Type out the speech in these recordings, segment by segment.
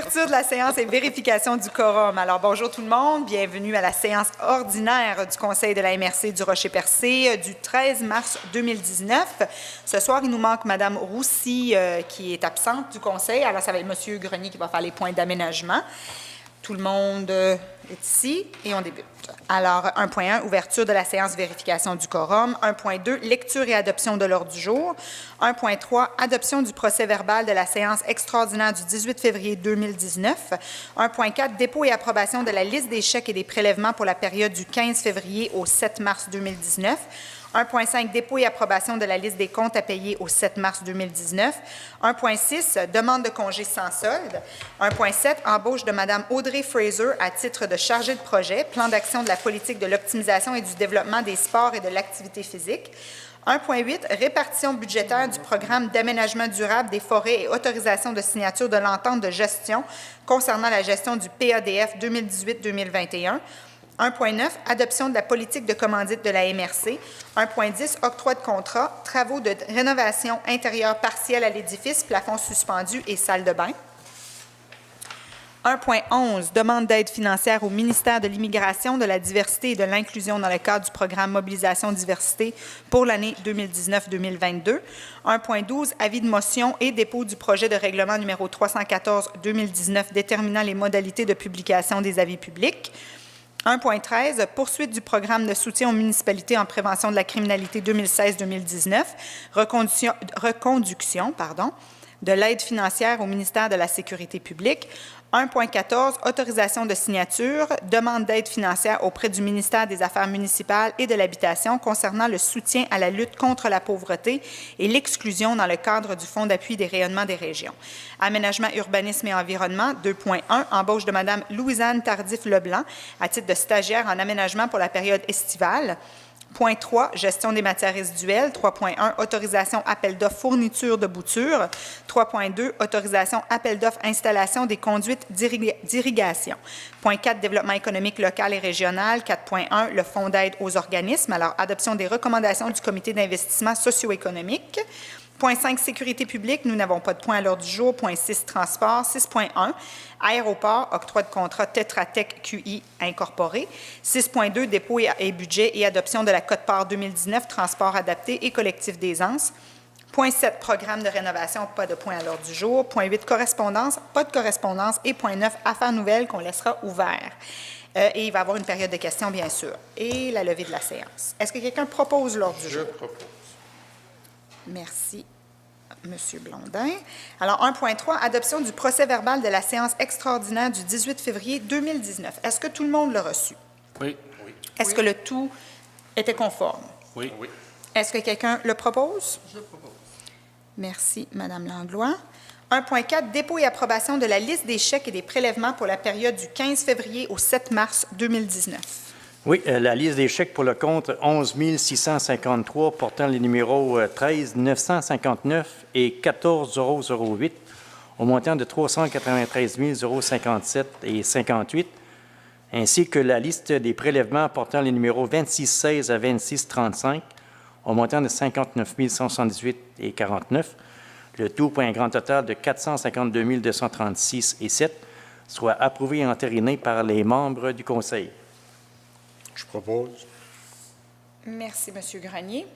Ouverture de la séance et vérification du quorum. Alors, bonjour tout le monde. Bienvenue à la séance ordinaire du Conseil de la MRC du Rocher-Percé du 13 mars 2019. Ce soir, il nous manque Mme Roussy qui est absente du Conseil. Alors, ça va être M. Grenier qui va faire les points d'aménagement. Tout le monde est ici et on débute. Alors, 1.1, ouverture de la séance vérification du quorum. 1.2, lecture et adoption de l'ordre du jour. 1.3, adoption du procès-verbal de la séance extraordinaire du 18 février 2019. 1.4, dépôt et approbation de la liste des chèques et des prélèvements pour la période du 15 février au 7 mars 2019. 1.5, dépôt et approbation de la liste des comptes à payer au 7 mars 2019. 1.6, demande de congé sans solde. 1.7, embauche de Mme Audrey Fraser à titre de chargée de projet, plan d'action de la politique de l'optimisation et du développement des sports et de l'activité physique. 1.8, répartition budgétaire du programme d'aménagement durable des forêts et autorisation de signature de l'entente de gestion concernant la gestion du PADF 2018-2021. 1.9, adoption de la politique de commandite de la MRC. 1.10, octroi de contrat, travaux de rénovation intérieure partielle à l'édifice, plafond suspendu et salle de bain. 1.11, demande d'aide financière au ministère de l'Immigration, de la Diversité et de l'Inclusion dans le cadre du programme Mobilisation Diversité pour l'année 2019-2022. 1.12, avis de motion et dépôt du projet de règlement numéro 314-2019 déterminant les modalités de publication des avis publics. 1.13, poursuite du programme de soutien aux municipalités en prévention de la criminalité 2016-2019, reconduction de l'aide financière au ministère de la Sécurité publique. 1.14, autorisation de signature, demande d'aide financière auprès du ministère des Affaires municipales et de l'Habitation concernant le soutien à la lutte contre la pauvreté et l'exclusion dans le cadre du Fonds d'appui des rayonnements des régions. Aménagement, urbanisme et environnement, 2.1, embauche de Mme Louisanne Tardif-Leblanc à titre de stagiaire en aménagement pour la période estivale. Point 3, gestion des matières résiduelles. 3.1, autorisation appel d'offres fourniture de boutures. 3.2, autorisation appel d'offres installation des conduites d'irrigation. Point 4, développement économique local et régional. 4.1, le fonds d'aide aux organismes. Alors, adoption des recommandations du comité d'investissement socio-économique. Point 5, sécurité publique, nous n'avons pas de point à l'ordre du jour. Point 6, transport. 6.1, aéroport, octroi de contrat Tetra Tech QI incorporé. 6.2, dépôt et budget et adoption de la quote-part 2019, transport adapté et collectif d'aisance. Point 7, programme de rénovation, pas de point à l'ordre du jour. Point 8, correspondance, pas de correspondance. Et point 9, affaires nouvelles qu'on laissera ouvert. Et il va y avoir une période de questions, bien sûr. Et la levée de la séance. Est-ce que quelqu'un propose l'ordre du jour? Je propose. Merci, M. Blondin. Alors, 1.3, adoption du procès-verbal de la séance extraordinaire du 18 février 2019. Est-ce que tout le monde l'a reçu? Oui. Est-ce que le tout était conforme? Oui. Est-ce que quelqu'un le propose? Je propose. Merci, Mme Langlois. 1.4, dépôt et approbation de la liste des chèques et des prélèvements pour la période du 15 février au 7 mars 2019. Oui, la liste des chèques pour le compte 11 653 portant les numéros 13 959 et 14 008 au montant de 393 057 et 58, ainsi que la liste des prélèvements portant les numéros 26 16 à 26 35 au montant de 59 178 et 49, le tout pour un grand total de 452 236 et 7, soit approuvé et entériné par les membres du Conseil. Je propose. Merci, M. Grenier.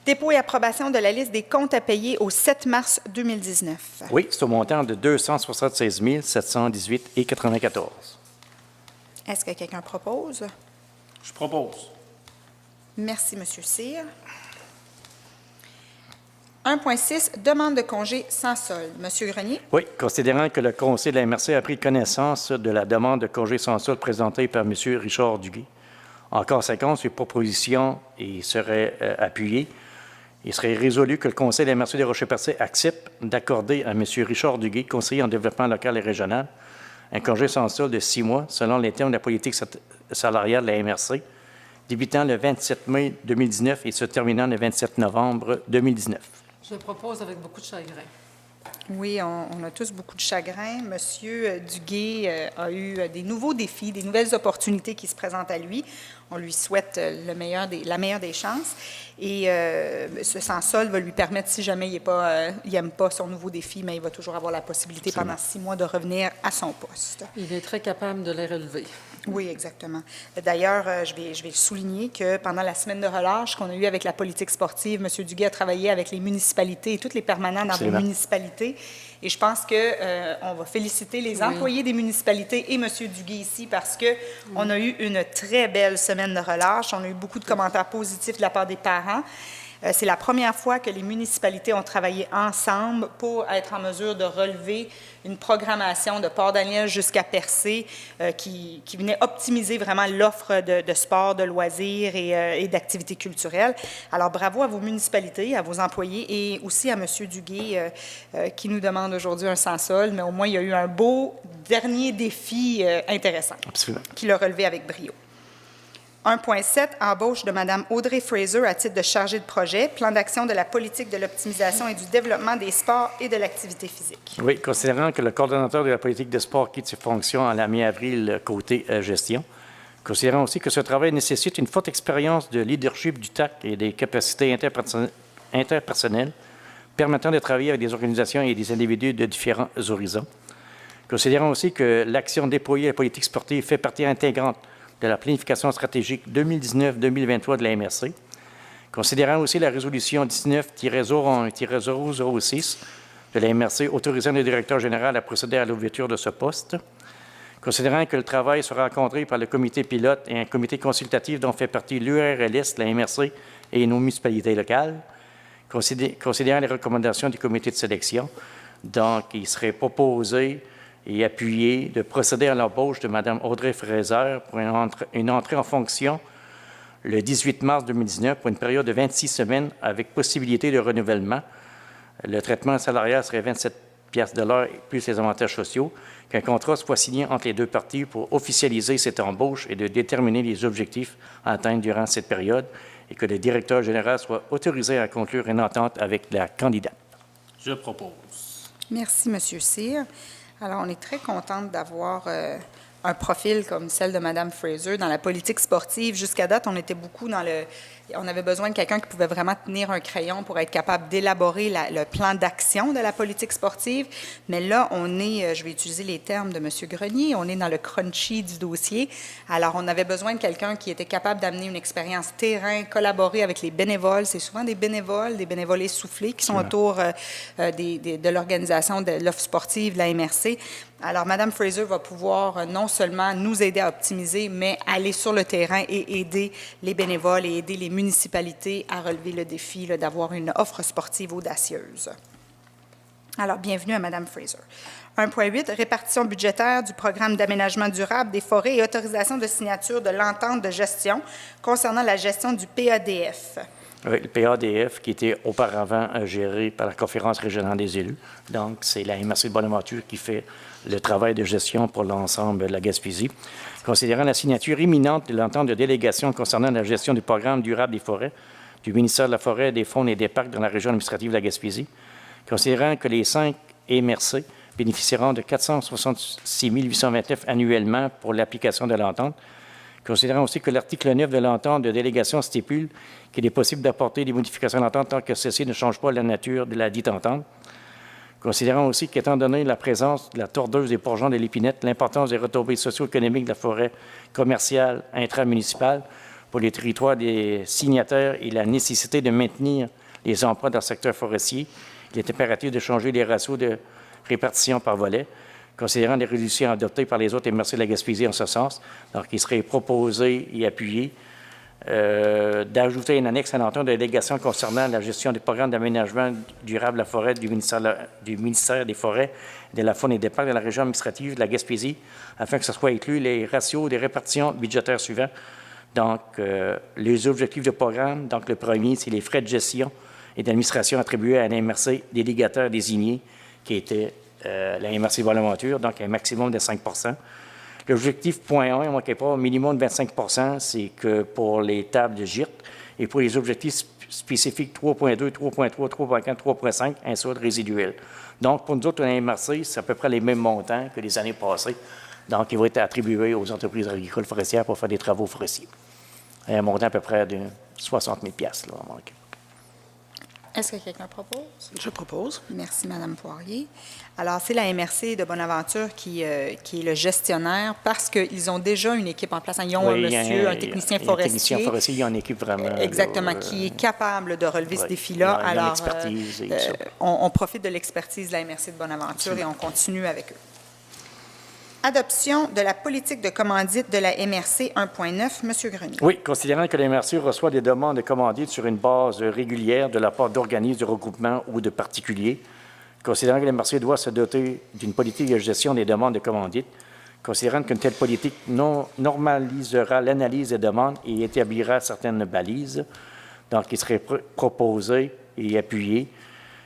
Dépôt et approbation de la liste des comptes à payer au 7 mars 2019. Oui, c'est au montant de 276 718 et 94. Est-ce que quelqu'un propose? Je propose. Merci, M. Cyr. 1.6, demande de congé sans solde. M. Grenier? Oui, considérant que le Conseil de la MRC a pris connaissance de la demande de congé sans solde présentée par M. Richard Duguay. En conséquence, les propositions seraient appuyées. Il serait résolu que le Conseil de la MRC des Rochers-Percés accepte d'accorder à M. Richard Duguay, conseiller en développement local et régional, un congé sans solde de 6 mois selon les termes de la politique salariale de la MRC, débutant le 27 mai 2019 et se terminant le 27 novembre 2019. Je propose avec beaucoup de chagrin. Oui, on a tous beaucoup de chagrin. Monsieur Duguay a eu des nouveaux défis, des nouvelles opportunités qui se présentent à lui. On lui souhaite la meilleure des chances. Et ce sans-sol va lui permettre, si jamais il n'aime pas son nouveau défi, mais il va toujours avoir la possibilité pendant 6 mois de revenir à son poste. Il est très capable de les relever. Oui, exactement. D'ailleurs, je vais souligner que pendant la semaine de relâche qu'on a eue avec la politique sportive, M. Duguay a travaillé avec les municipalités et tous les permanents dans vos municipalités. Et je pense qu'on va féliciter les employés des municipalités et M. Duguay ici parce qu'on a eu une très belle semaine de relâche. On a eu beaucoup de commentaires positifs de la part des parents. C'est la première fois que les municipalités ont travaillé ensemble pour être en mesure de relever une programmation de Port-Daniel jusqu'à Percé qui venait optimiser vraiment l'offre de sport, de loisirs et d'activités culturelles. Alors, bravo à vos municipalités, à vos employés et aussi à M. Duguay qui nous demande aujourd'hui un sans-sol, mais au moins, il y a eu un beau dernier défi intéressant qu'il a relevé avec brio. 1.7, embauche de Mme Audrey Fraser à titre de chargée de projet, plan d'action de la politique de l'optimisation et du développement des sports et de l'activité physique. Oui, considérant que le coordonnateur de la politique de sport quitte ses fonctions à la mi-avril côté gestion, considérant aussi que ce travail nécessite une forte expérience de leadership du TAC et des capacités interpersonnelles permettant de travailler avec des organisations et des individus de différents horizons, considérant aussi que l'action déployée à la politique sportive fait partie intégrante de la planification stratégique 2019-2023 de la MRC, considérant aussi la résolution 19-01-006 de la MRC autorisant le directeur général à procéder à l'ouverture de ce poste, considérant que le travail sera rencontré par le comité pilote et un comité consultatif dont fait partie l'URLS, la MRC et nos municipalités locales, considérant les recommandations du comité de sélection. Donc, il serait proposé et appuyé de procéder à l'embauche de Mme Audrey Fraser pour une entrée en fonction le 18 mars 2019 pour une période de 26 semaines avec possibilité de renouvellement. Le traitement salarial serait 27 $ de l'heure plus les avantages sociaux, qu'un contrat soit signé entre les deux parties pour officialiser cette embauche et de déterminer les objectifs à atteindre durant cette période et que le directeur général soit autorisé à conclure une entente avec la candidate. Je propose. Merci, M. Cyr. Alors, on est très contente d'avoir un profil comme celle de Mme Fraser dans la politique sportive. Jusqu'à date, on était beaucoup dans on avait besoin de quelqu'un qui pouvait vraiment tenir un crayon pour être capable d'élaborer le plan d'action de la politique sportive. Mais là, on est, je vais utiliser les termes de M. Grenier, on est dans le crunchy du dossier. Alors, on avait besoin de quelqu'un qui était capable d'amener une expérience terrain, collaborer avec les bénévoles. C'est souvent des bénévoles essoufflés qui sont autour de l'organisation de l'offre sportive de la MRC. Alors, Mme Fraser va pouvoir non seulement nous aider à optimiser, mais aller sur le terrain et aider les bénévoles et aider les municipalités à relever le défi d'avoir une offre sportive audacieuse. Alors, bienvenue à Mme Fraser. 1.8, répartition budgétaire du programme d'aménagement durable des forêts et autorisation de signature de l'entente de gestion concernant la gestion du PADF. Oui, le PADF qui était auparavant géré par la Conférence régionale des élus. Donc, c'est la MRC de Bonaventure qui fait le travail de gestion pour l'ensemble de la Gaspésie. Considérant la signature imminente de l'entente de délégation concernant la gestion du programme durable des forêts du ministère de la Forêt, des Faunes et des Parcs dans la région administrative de la Gaspésie, considérant que les 5 MRC bénéficieront de 466 829 annuellement pour l'application de l'entente, considérant aussi que l'article 9 de l'entente de délégation stipule qu'il est possible d'apporter des modifications à l'entente tant que ceci ne change pas la nature de la dite entente, considérant aussi qu'étant donné la présence de la tordeuse des bourgeons de l'épinette, l'importance des retombées socio-économiques de la forêt commerciale intramunicipale pour les territoires des signataires et la nécessité de maintenir les emplois dans le secteur forestier, il est impératif de changer les ratios de répartition par volet, considérant les résolutions adoptées par les autres MRC de la Gaspésie en ce sens. Donc, il serait proposé et appuyé d'ajouter une annexe à l'entente de délégation concernant la gestion des programmes d'aménagement durable de la forêt du ministère des Forêts, de la Faune et des Parcs de la région administrative de la Gaspésie, afin que ce soit inclus les ratios des répartitions budgétaires suivants. Donc, les objectifs de programme, donc le premier, c'est les frais de gestion et d'administration attribués à un MRC délégataire désigné, qui était la MRC Bonaventure, donc un maximum de 5 %. L'objectif point 1, il ne manquait pas, minimum de 25 %, c'est que pour les tables de GIRT et pour les objectifs spécifiques 3.2, 3.3, 3.4, 3.5, un solde résiduel. Donc, pour nous autres, à la MRC, c'est à peu près les mêmes montants que les années passées. Donc, il va être attribué aux entreprises agricoles forestières pour faire des travaux forestiers. Un montant à peu près de 60 000 là, en manque. Est-ce que quelqu'un propose? Je propose. Merci, Mme Poirier. Alors, c'est la MRC de Bonaventure qui est le gestionnaire parce qu'ils ont déjà une équipe en place. Ils ont Oui, un technicien forestier. Un technicien forestier, il y a une équipe vraiment... Exactement, là, qui est capable de relever ce oui, défi-là. il y a Alors, l'expertise et tout ça. on profite de l'expertise de la MRC de Bonaventure et on continue avec eux. Adoption de la politique de commandite de la MRC 1.9. M. Grenier. Oui, considérant que la MRC reçoit des demandes de commandite sur une base régulière de la part d'organismes de regroupement ou de particuliers, considérant que la MRC doit se doter d'une politique de gestion des demandes de commandite, considérant qu'une telle politique normalisera l'analyse des demandes et établira certaines balises, donc il serait proposé et appuyé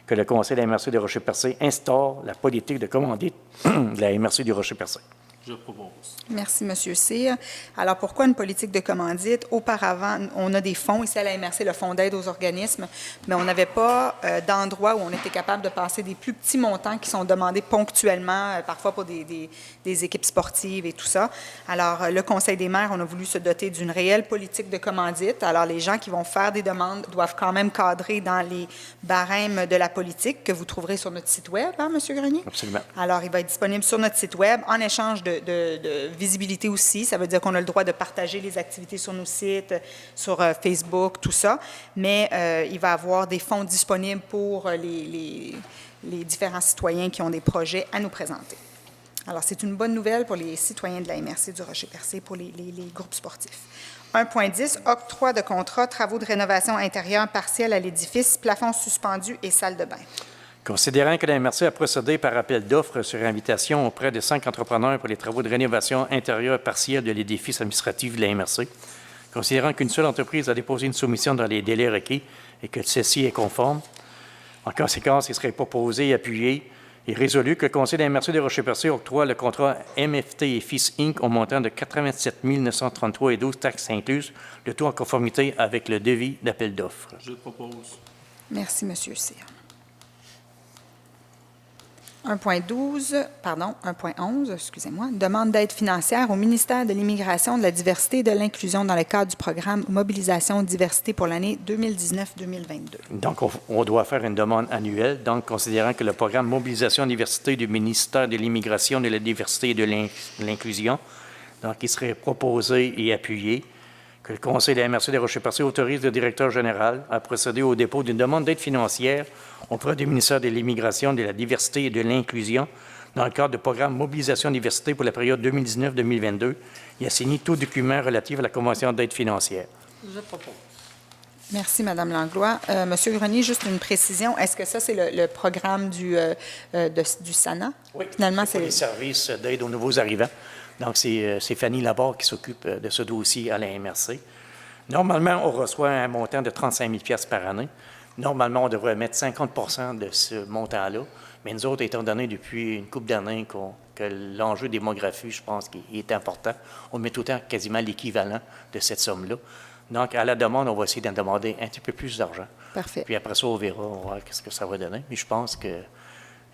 que le Conseil de la MRC de Rocher-Percé instaure la politique de commandite de la MRC du Rocher-Percé. Je propose. Merci, M. Cyr. Alors, pourquoi une politique de commandite? Auparavant, on a des fonds ici à la MRC, le fonds d'aide aux organismes, mais on n'avait pas d'endroit où on était capable de passer des plus petits montants qui sont demandés ponctuellement, parfois pour des équipes sportives et tout ça. Alors, le Conseil des maires, on a voulu se doter d'une réelle politique de commandite. Alors, les gens qui vont faire des demandes doivent quand même cadrer dans les barèmes de la politique que vous trouverez sur notre site Web, hein, M. Grenier? Absolument. Alors, il va être disponible sur notre site Web en échange de visibilité aussi. Ça veut dire qu'on a le droit de partager les activités sur nos sites, sur Facebook, tout ça. Mais il va y avoir des fonds disponibles pour les différents citoyens qui ont des projets à nous présenter. Alors, c'est une bonne nouvelle pour les citoyens de la MRC du Rocher-Percé, pour les groupes sportifs. 1.10, octroi de contrat, travaux de rénovation intérieure partielle à l'édifice, plafond suspendu et salle de bain. Considérant que la MRC a procédé par appel d'offres sur invitation auprès de 5 entrepreneurs pour les travaux de rénovation intérieure partielle de l'édifice administratif de la MRC, considérant qu'une seule entreprise a déposé une soumission dans les délais requis et que celle-ci est conforme, en conséquence, il serait proposé, appuyé et résolu que le Conseil de la MRC de Rocher-Percé octroie le contrat MFT et Fils Inc. au montant de 87 933 et 12 taxes incluses, le tout en conformité avec le devis d'appel d'offres. Je propose. Merci, M. Cyr. 1.11, excusez-moi, demande d'aide financière au ministère de l'Immigration, de la Diversité et de l'Inclusion dans le cadre du programme Mobilisation Diversité pour l'année 2019-2022. Donc, on doit faire une demande annuelle. Donc, considérant que le programme Mobilisation Diversité du ministère de l'Immigration, de la Diversité et de l'Inclusion, donc, il serait proposé et appuyé que le Conseil de la MRC de Rocher-Percé autorise le directeur général à procéder au dépôt d'une demande d'aide financière auprès du ministère de l'Immigration, de la Diversité et de l'Inclusion dans le cadre du programme Mobilisation Diversité pour la période 2019-2022 et à signer tout document relatif à la Convention d'aide financière. Je propose. Merci, Mme Langlois. Monsieur Grenier, juste une précision. Est-ce que ça, c'est le programme du SANA? Oui, Finalement, c'est pour les services d'aide aux nouveaux arrivants. Donc, c'est Fanny Labarre qui s'occupe de ce dossier à la MRC. Normalement, on reçoit un montant de 35 000 par année. Normalement, on devrait mettre 50 de ce montant-là. Mais nous autres, étant donné depuis une couple d'années que l'enjeu démographique, je pense, qu'il est important, on met tout le temps quasiment l'équivalent de cette somme-là. Donc, à la demande, on va essayer d'en demander un petit peu plus d'argent. Parfait. Puis après ça, on verra, on va voir ce que ça va donner. Mais je pense qu'il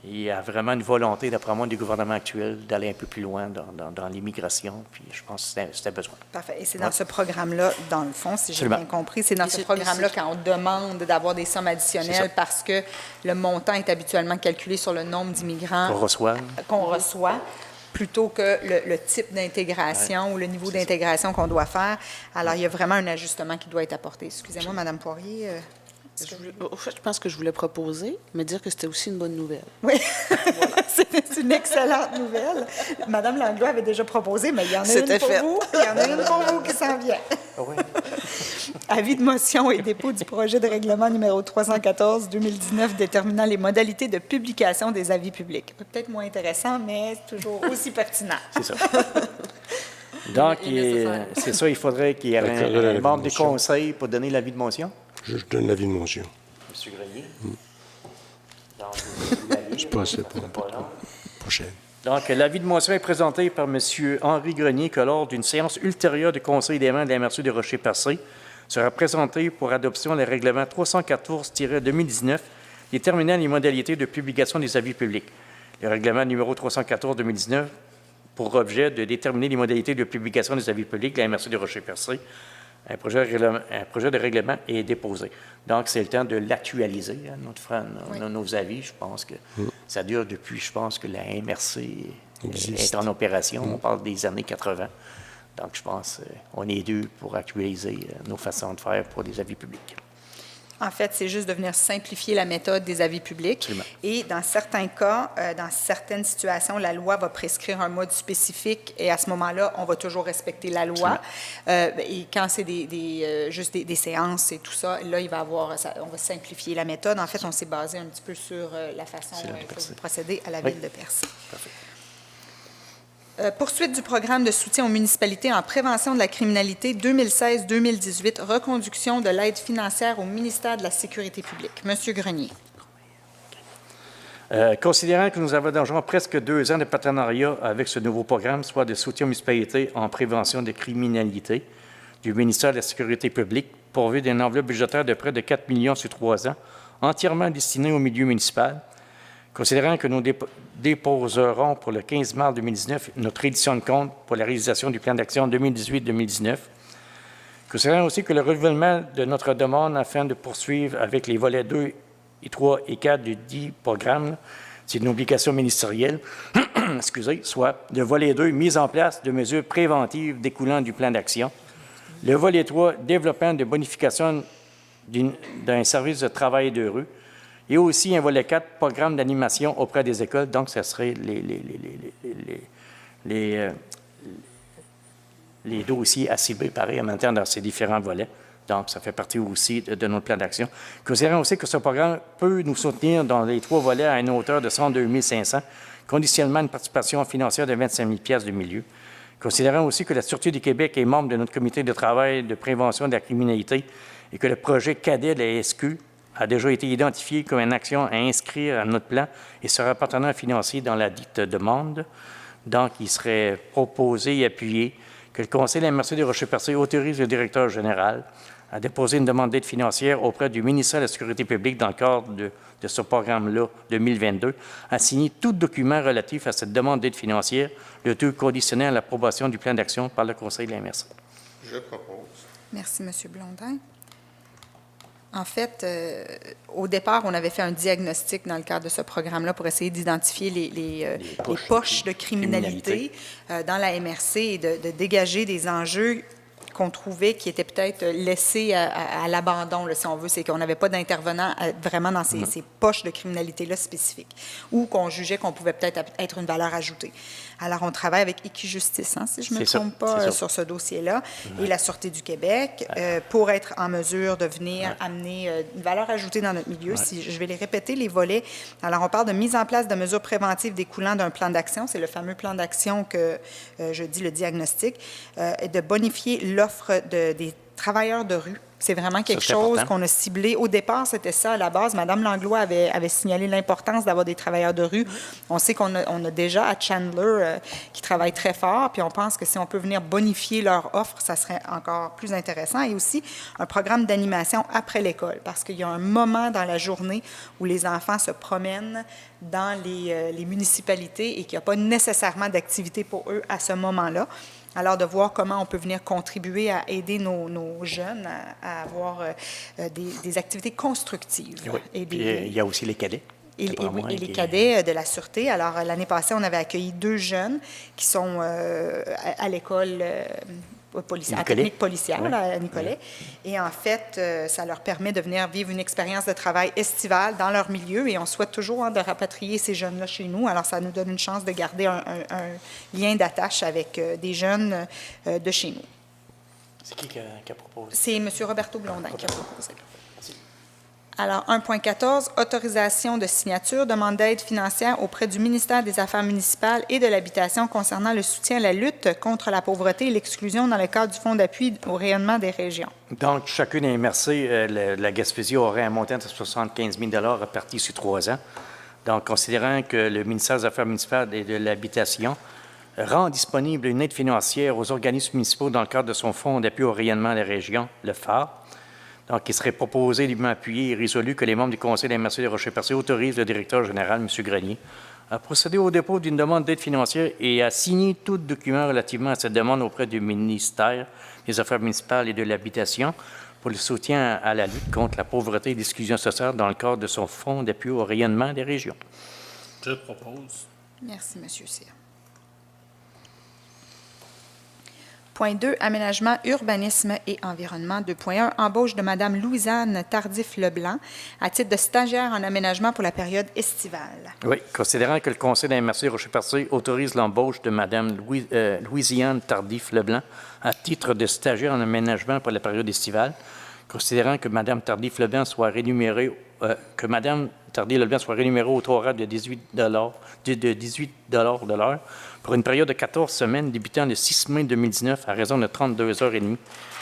y a vraiment une volonté, d'après moi, du gouvernement actuel d'aller un peu plus loin dans l'immigration. Puis je pense que c'était besoin. Parfait. Et c'est dans ce programme-là, dans le fond, si j'ai Absolument. bien compris, c'est dans ce programme-là quand on demande d'avoir des sommes additionnelles parce que le montant est habituellement calculé sur le nombre d'immigrants qu'on reçoit plutôt que le type d'intégration ou le niveau d'intégration qu'on doit faire. Alors, il y a vraiment un ajustement qui doit être apporté. Excusez-moi, Mme Poirier. Au fait, je pense que je voulais proposer, mais dire que c'était aussi une bonne nouvelle. Oui, c'est une excellente nouvelle. Mme Langlois avait déjà proposé, mais il y en a une pour vous. Il y en a une pour vous qui s'en vient. Oui. Avis de motion et dépôt du projet de règlement numéro 314-2019 déterminant les modalités de publication des avis publics. Peut-être moins intéressant, mais toujours aussi pertinent. C'est ça. Donc, c'est ça, il faudrait qu'il y ait un membre du conseil pour donner l'avis de motion. Je donne l'avis de motion. M. Grenier. Je passe pour la prochaine. Donc, l'avis de motion est présenté par M. Henri Grenier que lors d'une séance ultérieure du Conseil des membres de la MRC de Rocher-Percé, sera présenté pour adoption le règlement 314-2019 déterminant les modalités de publication des avis publics. Le règlement numéro 314-2019 pour objet de déterminer les modalités de publication des avis publics de la MRC de Rocher-Percé. Un projet de règlement est déposé. Donc, c'est le temps de l'actualiser, hein, nos avis. Je pense que ça dure depuis, je pense que la MRC est en opération. On parle des années 80. Donc, je pense qu'on est dû pour actualiser nos façons de faire pour les avis publics. En fait, c'est juste de venir simplifier la méthode des avis publics. Absolument. Et dans certains cas, dans certaines situations, la loi va prescrire un mode spécifique et à ce moment-là, on va toujours respecter la loi. Et quand c'est juste des séances et tout ça, là, on va simplifier la méthode. En fait, on s'est basé un petit peu sur la façon de procéder à la ville de Percé. Parfait. Poursuite du programme de soutien aux municipalités en prévention de la criminalité 2016-2018, reconduction de l'aide financière au ministère de la Sécurité publique. Monsieur Grenier. Considérant que nous avons déjà presque 2 ans de partenariat avec ce nouveau programme, soit de soutien aux municipalités en prévention de criminalité du ministère de la Sécurité publique, pourvu d'une enveloppe budgétaire de près de 4 millions sur 3 ans, entièrement destinée au milieu municipal, considérant que nous déposerons pour le 15 mars 2019 notre édition de compte pour la réalisation du plan d'action 2018-2019, considérant aussi que le renouvellement de notre demande afin de poursuivre avec les volets 2 et 3 et 4 du dit programme, c'est une obligation ministérielle, soit le volet 2, mise en place de mesures préventives découlant du plan d'action, le volet 3, développement de bonification d'un service de travail de rue, et aussi un volet 4, programme d'animation auprès des écoles. Donc, ce serait les dossiers à cibler pareil en même temps dans ces différents volets. Donc, ça fait partie aussi de notre plan d'action. Considérant aussi que ce programme peut nous soutenir dans les 3 volets à une hauteur de 102 500, conditionnellement une participation financière de 25 000 $ de milieu. Considérant aussi que la Sûreté du Québec est membre de notre comité de travail de prévention de la criminalité et que le projet cadet de la SQ a déjà été identifié comme une action à inscrire à notre plan et sera partenaire financier dans la dite demande. Donc, il serait proposé et appuyé que le Conseil de la MRC de Rocher-Percé autorise le directeur général à déposer une demande d'aide financière auprès du ministère de la Sécurité publique dans le cadre de ce programme-là 2022, à signer tout document relatif à cette demande d'aide financière, le tout conditionné à l'approbation du plan d'action par le Conseil de la MRC. Je propose. Merci, M. Blondin. En fait, au départ, on avait fait un diagnostic dans le cadre de ce programme-là pour essayer d'identifier les poches de criminalité dans la MRC et de dégager des enjeux qu'on trouvait qui étaient peut-être laissés à l'abandon, si on veut. C'est qu'on n'avait pas d'intervenants vraiment dans ces poches de criminalité-là spécifiques ou qu'on jugeait qu'on pouvait peut-être être une valeur ajoutée. Alors, on travaille avec Équijustice, si je ne me trompe pas, sur ce dossier-là, et la Sûreté du Québec, pour être en mesure de venir amener une valeur ajoutée dans notre milieu. Si je vais les répéter, les volets. Alors, on parle de mise en place de mesures préventives découlant d'un plan d'action. C'est le fameux plan d'action que je dis, le diagnostic, et de bonifier l'offre des travailleurs de rue. C'est vraiment quelque chose qu'on a ciblé. Au départ, c'était ça à la base. Mme Langlois avait signalé l'importance d'avoir des travailleurs de rue. On sait qu'on a déjà à Chandler qui travaillent très fort, puis on pense que si on peut venir bonifier leur offre, ça serait encore plus intéressant. Et aussi un programme d'animation après l'école, parce qu'il y a un moment dans la journée où les enfants se promènent dans les municipalités et qu'il n'y a pas nécessairement d'activité pour eux à ce moment-là. Alors, de voir comment on peut venir contribuer à aider nos jeunes à avoir des activités constructives. Oui. Il y a aussi les cadets. Et les cadets de la Sûreté. Alors, l'année passée, on avait accueilli 2 jeunes qui sont à l'école en technique policière, à Nicolet. Et en fait, ça leur permet de venir vivre une expérience de travail estivale dans leur milieu et on souhaite toujours de rapatrier ces jeunes-là chez nous. Alors, ça nous donne une chance de garder un lien d'attache avec des jeunes de chez nous. C'est qui a proposé? C'est M. Roberto Blondin qui a proposé. Alors, 1.14, autorisation de signature, demande d'aide financière auprès du ministère des Affaires municipales et de l'Habitation concernant le soutien à la lutte contre la pauvreté et l'exclusion dans le cadre du Fonds d'appui au rayonnement des régions. Donc, chacune des MRC, la Gaspésie aurait un montant de 75 000 $ réparti sur 3 ans. Donc, considérant que le ministère des Affaires municipales et de l'Habitation rend disponible une aide financière aux organismes municipaux dans le cadre de son Fonds d'appui au rayonnement des régions, le phare, Donc, il serait proposé, dûment appuyé et résolu que les membres du Conseil de la MRC de Rocher-Percé autorisent le directeur général, M. Grenier, à procéder au dépôt d'une demande d'aide financière et à signer tout document relativement à cette demande auprès du ministère des Affaires municipales et de l'Habitation pour le soutien à la lutte contre la pauvreté et l'exclusion sociale dans le cadre de son fonds d'appui au rayonnement des régions. Je propose. Merci, M. Cyr. Point 2, aménagement, urbanisme et environnement. 2.1, embauche de Mme Louisanne Tardif-Leblanc à titre de stagiaire en aménagement pour la période estivale. Oui, considérant que le Conseil de la MRC Rocher-Percé autorise l'embauche de Mme Louisiane Tardif-Leblanc à titre de stagiaire en aménagement pour la période estivale, considérant que Mme Tardif-Leblanc soit rémunérée au taux horaire de 18 de l'heure pour une période de 14 semaines débutant le 6 mai 2019 à raison de 32h30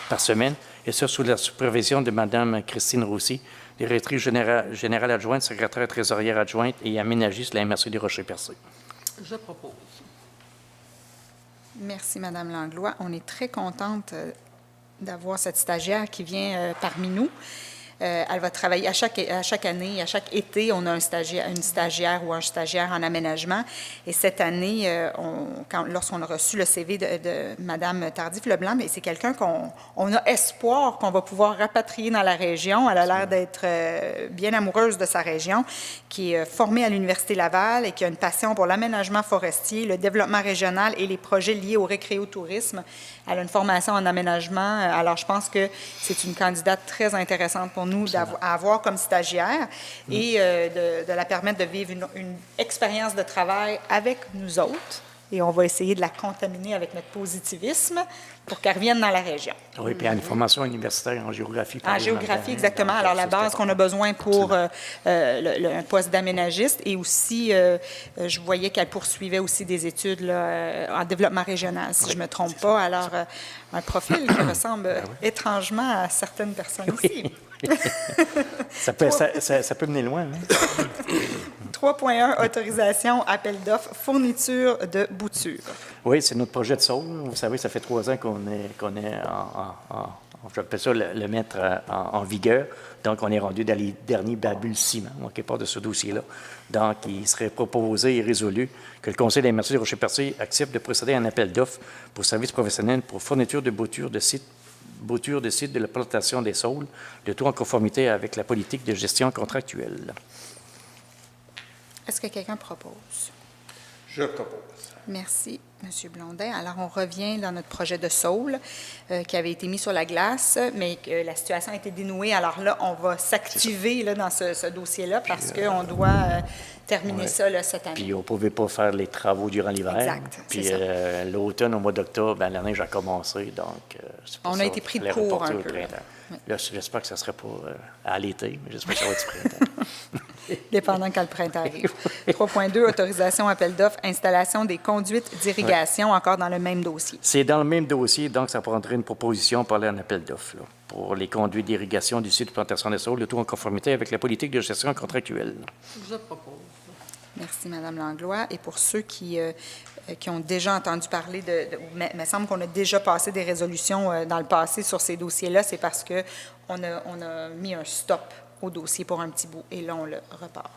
par semaine, et ce sous la supervision de Mme Christine Roussy, directrice générale adjointe, secrétaire trésorière adjointe et aménagiste de la MRC des Rochers-Percés. Je propose. Merci, Mme Langlois. On est très contente d'avoir cette stagiaire qui vient parmi nous. Elle va travailler à chaque année, à chaque été, on a une stagiaire ou un stagiaire en aménagement. Et cette année, lorsqu'on a reçu le CV de Mme Tardif-Leblanc, c'est quelqu'un qu'on a espoir qu'on va pouvoir rapatrier dans la région. Elle a l'air d'être bien amoureuse de sa région, qui est formée à l'Université Laval et qui a une passion pour l'aménagement forestier, le développement régional et les projets liés au récréotourisme. Elle a une formation en aménagement. Alors, je pense que c'est une candidate très intéressante pour nous à avoir comme stagiaire et de la permettre de vivre une expérience de travail avec nous autres. Et on va essayer de la contaminer avec notre positivisme pour qu'elle revienne dans la région. Oui, puis il y a une formation universitaire en géographie. En géographie, exactement. Alors, la base qu'on a besoin pour un poste d'aménagiste. Et aussi, je voyais qu'elle poursuivait aussi des études là, en développement régional, si je ne me trompe pas. Alors, un profil qui ressemble étrangement à certaines personnes ici. Ça peut mener loin. Hein? 3.1, autorisation, appel d'offres, fourniture de boutures. Oui, c'est notre projet de Saule. Vous savez, ça fait 3 ans qu'on est j'appelle ça le mettre en vigueur. Donc, on est rendu dans les derniers balbutiements, quelque part de ce dossier-là. Donc, il serait proposé et résolu que le Conseil des MRC de Rocher-Percé accepte de procéder à un appel d'offres pour services professionnels pour fourniture de boutures de site de la plantation des saules, le tout en conformité avec la politique de gestion contractuelle. Est-ce que quelqu'un propose? Je propose. Merci, M. Blondin. Alors, on revient dans notre projet de Saule qui avait été mis sur la glace, mais que la situation a été dénouée. Alors là, on va s'activer dans ce dossier-là parce qu'on doit terminer ça là, cette année. Puis, on ne pouvait pas faire les travaux durant l'hiver. Exact, puis, c'est ça. l'automne, au mois d'octobre, la neige a commencé. Donc, on a été pris de court un peu. Là, j'espère que ça ne sera pas à l'été, mais j'espère que ça va être du printemps. Dépendant quand le printemps arrive. 3.2, autorisation, appel d'offres, installation des conduites d'irrigation, encore dans le même dossier. C'est dans le même dossier, donc ça prendrait une proposition pour aller en appel d'offres pour les conduites d'irrigation du site de plantation des saules, le tout en conformité avec la politique de gestion contractuelle. Je propose. Merci, Mme Langlois. Et pour ceux qui ont déjà entendu parler il me semble qu'on a déjà passé des résolutions dans le passé sur ces dossiers-là, c'est parce qu'on a mis un stop au dossier pour un petit bout, et là, on le repart.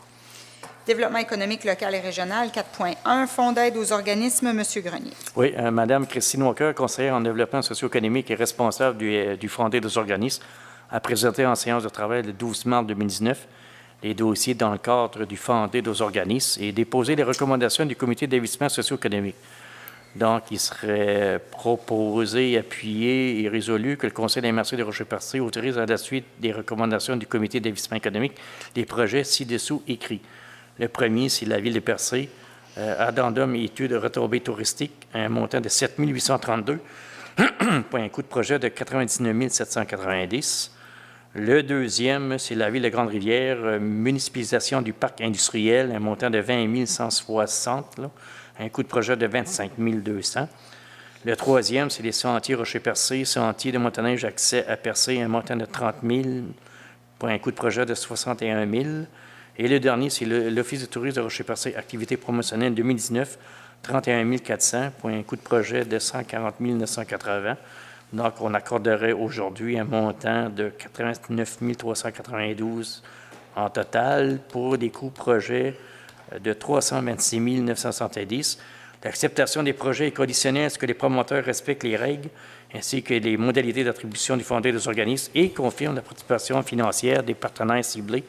Développement économique local et régional, 4.1, Fonds d'aide aux organismes, M. Grenier. Oui, Mme Christine Walker, conseillère en développement socio-économique et responsable du Fonds d'aide aux organismes, a présenté en séance de travail le 12 mars 2019 les dossiers dans le cadre du Fonds d'aide aux organismes et déposé les recommandations du Comité d'investissement socio-économique. Donc, il serait proposé, appuyé et résolu que le Conseil des MRC de Rocher-Percé autorise à la suite des recommandations du Comité d'investissement économique les projets ci-dessous écrits. Le premier, c'est la Ville de Percé, addendum et études de retombées touristiques, un montant de 7 832 pour un coût de projet de 99 790. Le deuxième, c'est la Ville de Grande-Rivière, municipalisation du parc industriel, un montant de 20 160, un coût de projet de 25 200. Le troisième, c'est les sentiers Rocher-Percé, sentiers de Montaneige, accès à Percé, un montant de 30 000 pour un coût de projet de 61 000. Et le dernier, c'est l'Office de tourisme de Rocher-Percé, activité promotionnelle 2019, 31 400 pour un coût de projet de 140 980 Donc, on accorderait aujourd'hui un montant de 89 392 en total pour des coûts projets de 326 970. L'acceptation des projets est conditionnée à ce que les promoteurs respectent les règles ainsi que les modalités d'attribution du fonds des organismes et confirment la participation financière des partenaires ciblés.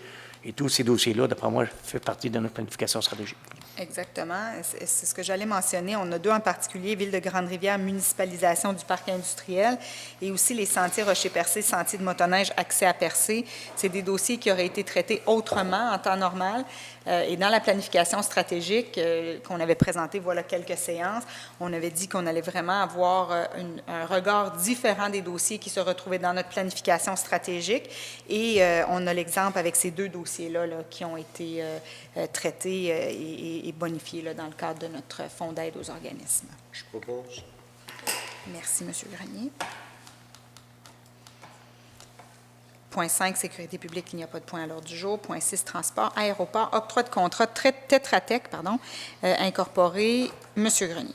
Et tous ces dossiers-là, d'après moi, font partie de notre planification stratégique. Exactement. C'est ce que j'allais mentionner. On a deux en particulier, Ville de Grande-Rivière, municipalisation du parc industriel et aussi les sentiers Rocher-Percé, sentiers de motoneige, accès à Percé. C'est des dossiers qui auraient été traités autrement en temps normal. Et dans la planification stratégique qu'on avait présentée voilà quelques séances, on avait dit qu'on allait vraiment avoir un regard différent des dossiers qui se retrouvaient dans notre planification stratégique. Et on a l'exemple avec ces deux dossiers-là là, qui ont été traités et bonifiés là, dans le cadre de notre fonds d'aide aux organismes. Je propose. Merci, M. Grenier. Point 5, sécurité publique, il n'y a pas de point à l'ordre du jour. Point 6, transport, aéroport, octroi de contrat, Tetra Tech, incorporé. M. Grenier.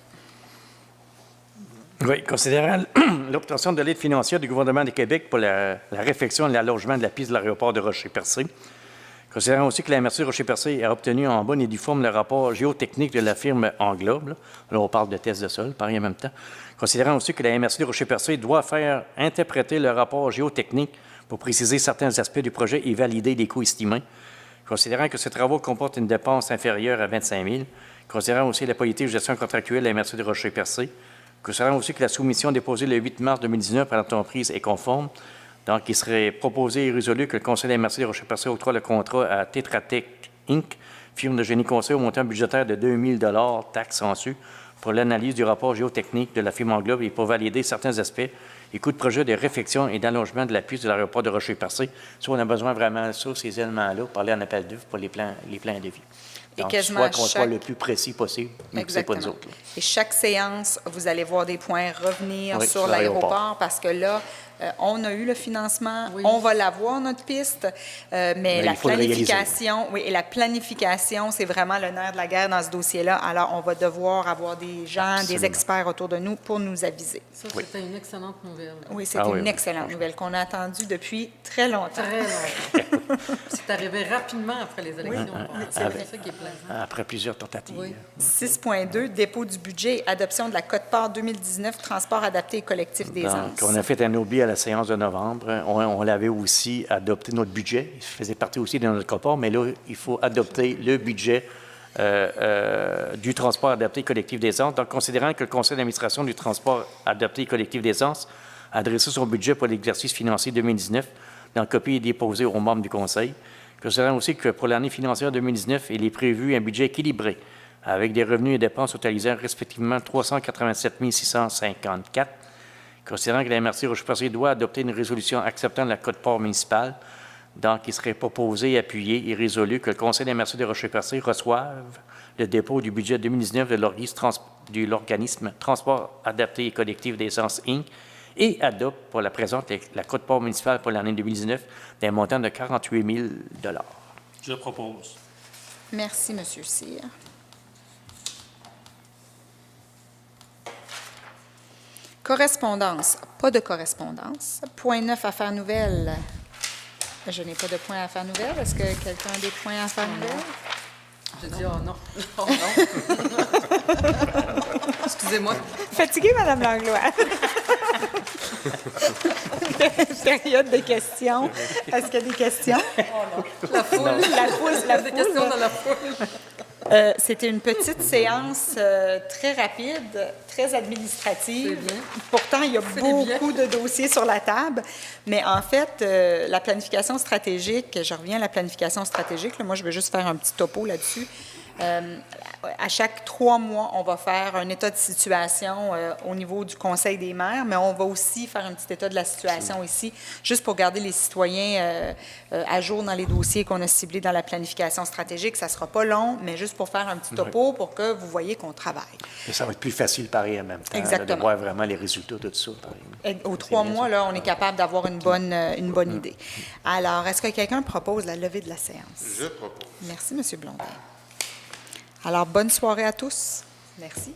Oui, considérant l'obtention de l'aide financière du gouvernement du Québec pour la réfection et l'allongement de la piste de l'aéroport de Rocher-Percé, considérant aussi que la MRC Rocher-Percé a obtenu en bonne et due forme le rapport géotechnique de la firme Englobe, là on parle de tests de sol, pareil en même temps, considérant aussi que la MRC de Rocher-Percé doit faire interpréter le rapport géotechnique pour préciser certains aspects du projet et valider les coûts estimés, considérant que ces travaux comportent une dépense inférieure à 25 000, considérant aussi la politique de gestion contractuelle de la MRC de Rocher-Percé, considérant aussi que la soumission déposée le 8 mars 2019 par l'entreprise est conforme. Donc, il serait proposé et résolu que le Conseil de la MRC de Rocher-Percé octroie le contrat à Tetra Tech Inc., firme de génie conseil au montant budgétaire de 2 000 taxes en su, pour l'analyse du rapport géotechnique de la firme Englobe et pour valider certains aspects et coûts de projet de réfection et d'allongement de la piste de l'aéroport de Rocher-Percé. Ça, on a besoin vraiment de ça, ces éléments-là, pour parler en appel d'oeuvre pour les plans de vie. Et Donc, quasiment soit qu'on soit le plus précis possible, mais que ce n'est pas nous autres. Là. Et chaque séance, vous allez voir des points revenir Oui, sur sur l'aéroport. l'aéroport parce que là, on a eu le financement, Oui. on va l'avoir, notre piste, mais la il faut le planification, oui, et la planification, c'est vraiment le nerf de la guerre dans ce dossier-là. Alors, on va devoir avoir des gens, des Absolument. experts autour de nous pour nous aviser. Ça, c'était une excellente nouvelle. Oui, c'est Ah oui, une oui. excellente nouvelle qu'on a attendue depuis très longtemps. Très longtemps. C'est arrivé rapidement après les élections. C'est ça qui est plaisant. Après plusieurs tentatives. Oui. 6.2, dépôt du budget et adoption de la Quote-part 2019, transport adapté et collectif des Donc, Anses. on a fait un oubli à la séance de novembre. On l'avait aussi adopté notre budget. Il faisait partie aussi de notre rapport, mais là, il faut adopter le budget du transport adapté et collectif des Anses. Donc, considérant que le Conseil d'administration du transport adapté et collectif des Anses a adressé son budget pour l'exercice financier 2019, dans copie est déposée aux membres du Conseil. Considérant aussi que pour l'année financière 2019, il est prévu un budget équilibré, avec des revenus et dépenses totalisant respectivement 387 654. Considérant que la MRC Rocher-Percé doit adopter une résolution acceptant la quote-part municipale, donc il serait proposé, appuyé et résolu que le Conseil de la MRC de Rocher-Percé reçoive le dépôt du budget 2019 de l'organisme Transport adapté et collectif des Anses Inc. et adopte pour la présente la quote-part municipale pour l'année 2019 d'un montant de 48 000 Je propose. Merci, M. Cyr. Correspondance. Pas de correspondance. Point 9, affaires nouvelles. Je n'ai pas de point à affaires nouvelles. Est-ce que quelqu'un a des points à affaires nouvelles? J'ai dit, oh non. Oh non. Excusez-moi. Fatiguée, Mme Langlois. Période de questions. Est-ce qu'il y a des questions? La foule. La Des foule. questions dans la foule. C'était une petite séance très rapide, très administrative. C'est bien. Pourtant, il y a C'est beaucoup de dossiers sur la table. Mais en fait, la planification stratégique, je reviens à la planification stratégique. Là, moi, je vais juste faire un petit topo là-dessus. À chaque 3 mois, on va faire un état de situation au niveau du Conseil des maires, mais on va aussi faire un petit état de la situation ici, juste pour garder les citoyens à jour dans les dossiers qu'on a ciblés dans la planification stratégique. Ça ne sera pas long, mais juste pour faire un petit topo pour que vous voyez qu'on travaille. Et ça va être plus facile, pareil, en même temps, là, de Exactement. voir vraiment les résultats de tout ça. Pareil. Aux 3 bien mois, ça. là, on est capable d'avoir une bonne idée. Alors, est-ce que quelqu'un propose la levée de la séance? Je propose. Merci, M. Blondin. Alors, bonne soirée à tous. Merci.